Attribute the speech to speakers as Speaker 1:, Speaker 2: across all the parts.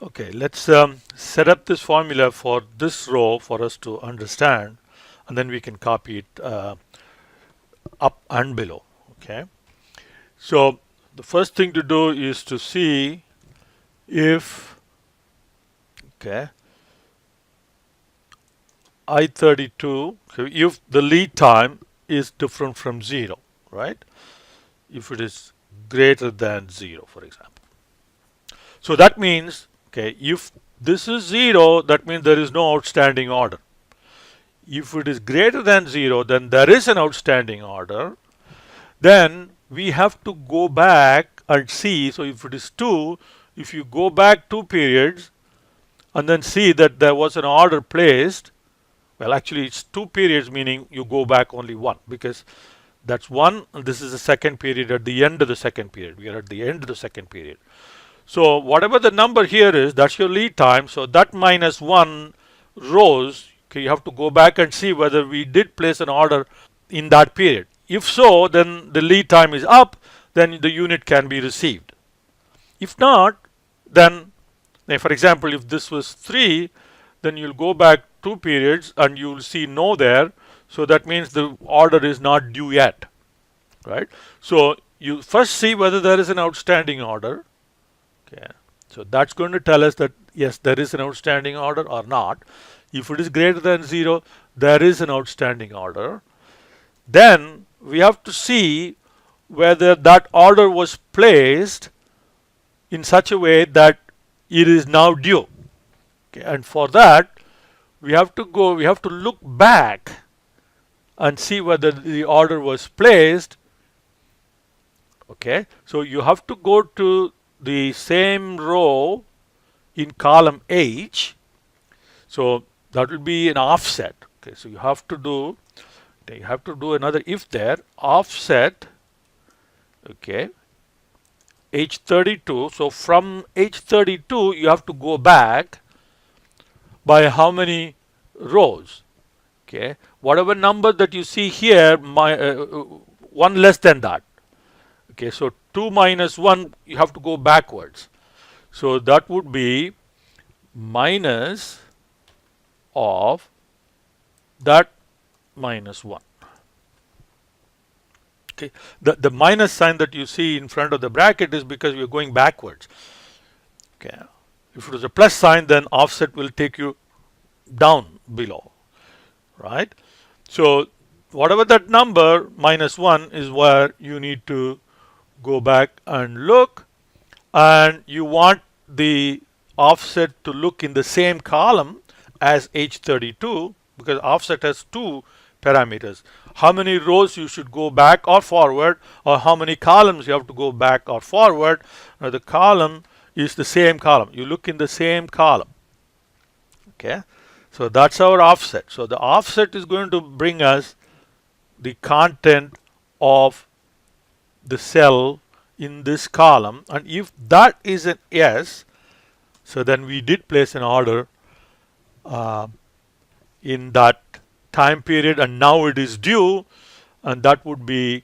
Speaker 1: Okay, let's set up this formula for this row for us to understand, and then we can copy it up and below. Okay, so the first thing to do is to see if, okay, I32, so if the lead time is different from 0, right? If it is greater than 0, for example. So that means, okay, if this is 0, that means there is no outstanding order. If it is greater than 0, then there is an outstanding order. Then we have to go back and see. So if it is 2, if you go back 2 periods and then see that there was an order placed, well, actually it's 2 periods, meaning you go back only 1, because that's 1 and this is the second period at the end of the second period. We are at the end of the second period. So whatever the number here is, that's your lead time. So that minus 1 rows, okay, you have to go back and see whether we did place an order in that period. If so, then the lead time is up, then the unit can be received. If not, then, for example, if this was 3, then you'll go back 2 periods and you'll see no there. So that means the order is not due yet, right? So you first see whether there is an outstanding order. Okay, so that's going to tell us that yes, there is an outstanding order or not. If it is greater than 0, there is an outstanding order. Then we have to see whether that order was placed in such a way that it is now due. Okay, and for that, we have to look back and see whether the order was placed. Okay, so you have to go to the same row in column H. So that will be an offset. Okay, so you have to do another if there, offset, okay, H32. So from H32 you have to go back by how many rows? Okay, whatever number that you see here, one less than that. Okay, so 2 minus 1, you have to go backwards. So that would be minus of that minus 1. Okay, the minus sign that you see in front of the bracket is because we are going backwards. Okay, if it was a plus sign, then offset will take you down below, right? So whatever that number, minus 1, is where you need to go back and look, and you want the offset to look in the same column as H32, because offset has 2 parameters. How many rows you should go back or forward, or how many columns you have to go back or forward. Now the column is the same column. You look in the same column. Okay, so that's our offset. So the offset is going to bring us the content of the cell in this column, and if that is an yes, so then we did place an order in that time period, and now it is due, and that would be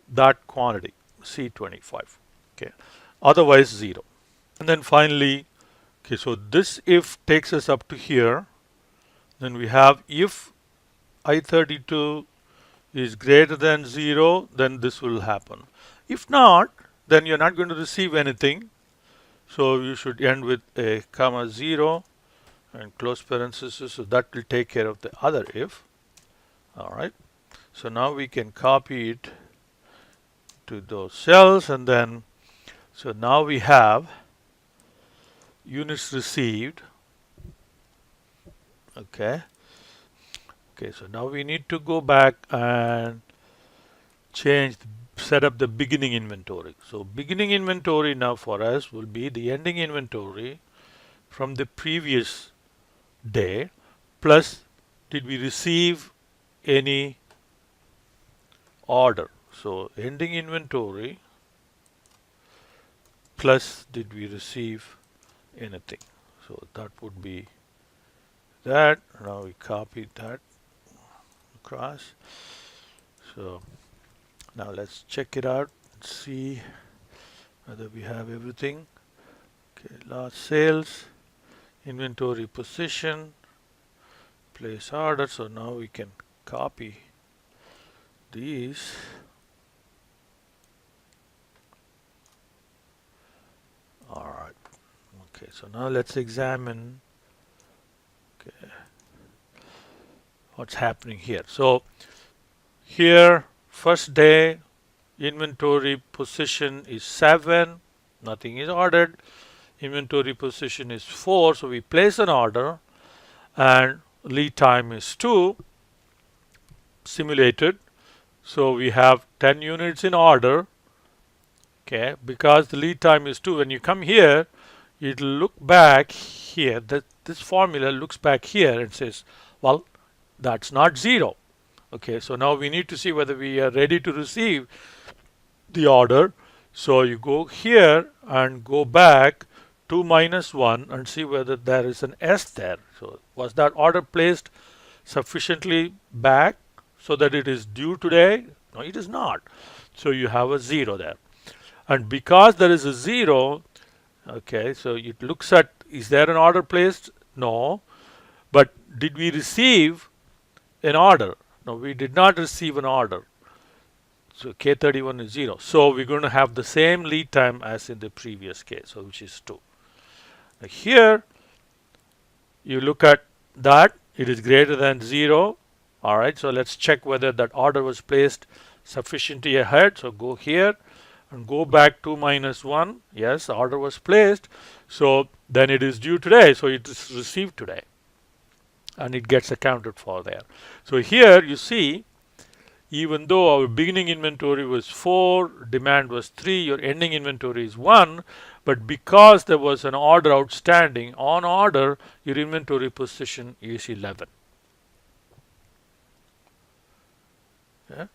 Speaker 1: that quantity, C25. Okay, otherwise 0. And then finally, okay, so this if takes us up to here. Then we have if I32 is greater than 0, then this will happen. If not, then you're not going to receive anything. So you should end with a comma 0 and close parenthesis. So that will take care of the other if. All right. So now we can copy it to those cells, and then so now we have units received. Okay. Okay, so now we need to go back and set up the beginning inventory. So beginning inventory now for us will be the ending inventory from the previous day, plus did we receive any order. So ending inventory plus did we receive anything. So that would be that. Now we copy that across. So now let's check it out and see whether we have everything. Okay, last sales, inventory position, place order. So now we can copy these. All right. Okay, so now let's examine, okay, what's happening here. So here, first day, inventory position is 7, nothing is ordered. Inventory position is 4, so we place an order, and lead time is 2, simulated. So we have 10 units in order. Okay, because the lead time is 2, when you come here, it'll look back here. This formula looks back here and says, well, that's not 0. Okay, so now we need to see whether we are ready to receive the order. So you go here and go back 2 minus 1 and see whether there is an S there. So was that order placed sufficiently back so that it is due today? No, it is not. So you have a 0 there. And because there is a 0, okay, so it looks at, is there an order placed? No. But did we receive an order? No, we did not receive an order. So K31 is 0. So we're going to have the same lead time as in the previous case, so which is 2. Now here, you look at that, it is greater than 0. All right, so let's check whether that order was placed sufficiently ahead. So go here and go back 2 minus 1. Yes, the order was placed. So then it is due today, so it is received today. And it gets accounted for there. So here you see, even though our beginning inventory was 4, demand was 3, your ending inventory is 1, but because there was an order outstanding, on order, your inventory position is 11. Yeah.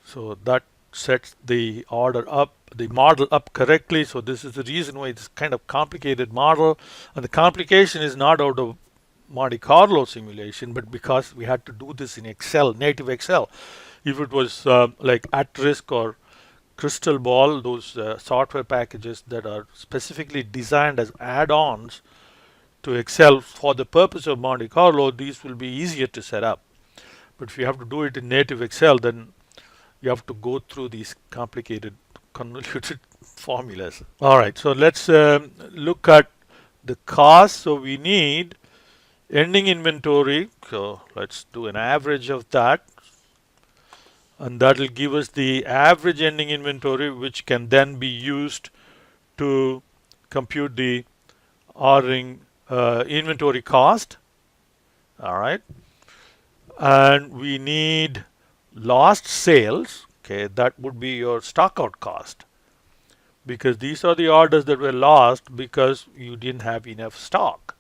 Speaker 1: So that sets the order up, the model up correctly. So this is the reason why it's kind of complicated model, and the complication is not out of Monte Carlo simulation, but because we had to do this in Excel, native Excel. If it was like at-risk or Crystal Ball, those software packages that are specifically designed as add-ons to Excel for the purpose of Monte Carlo, these will be easier to set up. But if you have to do it in native Excel, then you have to go through these complicated, convoluted formulas. All right, so let's look at the cost. So we need ending inventory, so let's do an average of that, and that will give us the average ending inventory, which can then be used to compute the ordering inventory cost. All right, and we need lost sales. Okay, that would be your stockout cost, because these are the orders that were lost because you didn't have enough stock.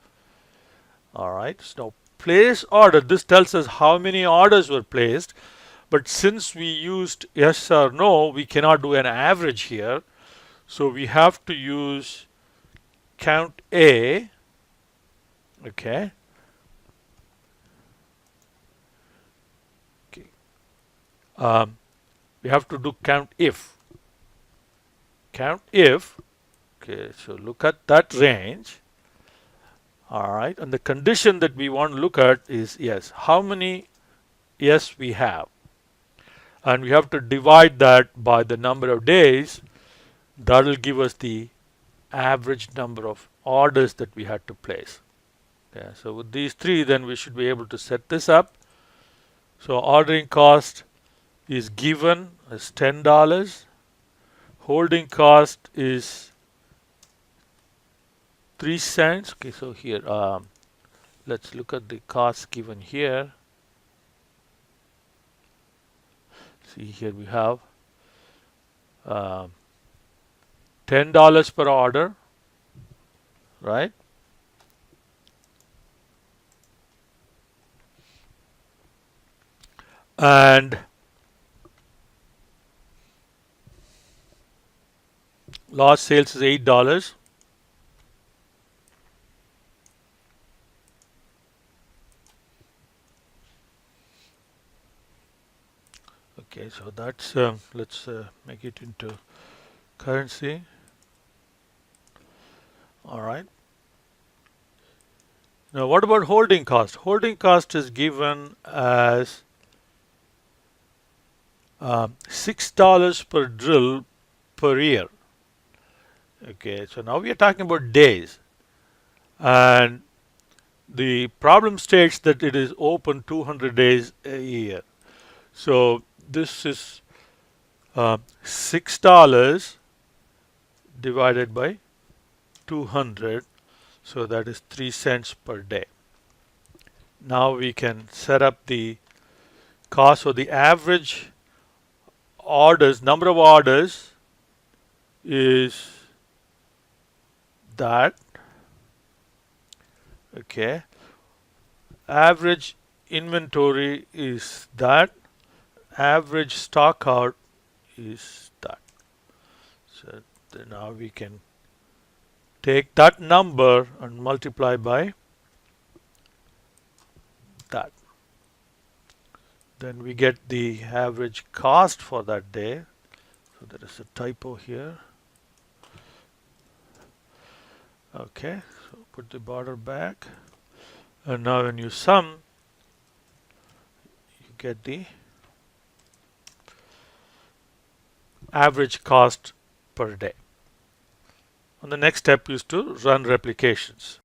Speaker 1: All right, so place order, this tells us how many orders were placed, but since we used yes or no, we cannot do an average here. So we have to use count A. Okay. We have to do count if. Count if. Okay, so look at that range. All right, and the condition that we want to look at is yes, how many yes we have, and we have to divide that by the number of days. That will give us the average number of orders that we had to place. Okay, so with these three, then we should be able to set this up. So ordering cost is given as $10. Holding cost is 3 cents. Okay, so here let's look at the cost given here. See, here we have $10 per order, right? And lost sales is $8. Okay, so that's let's make it into currency. All right. Now, what about holding cost? Holding cost is given as $6 per drill per year. Okay, so now we are talking about days, and the problem states that it is open 200 days a year. So this is $6 divided by 200, so that is 3 cents per day. Now we can set up the cost. So the average orders, number of orders is that. Okay, average inventory is that, average stock out is that. So now we can take that number and multiply by that. Then we get the average cost for that day. So there is a typo here. Okay, so put the border back. And now when you sum, you get the average cost per day. And the next step is to run replications.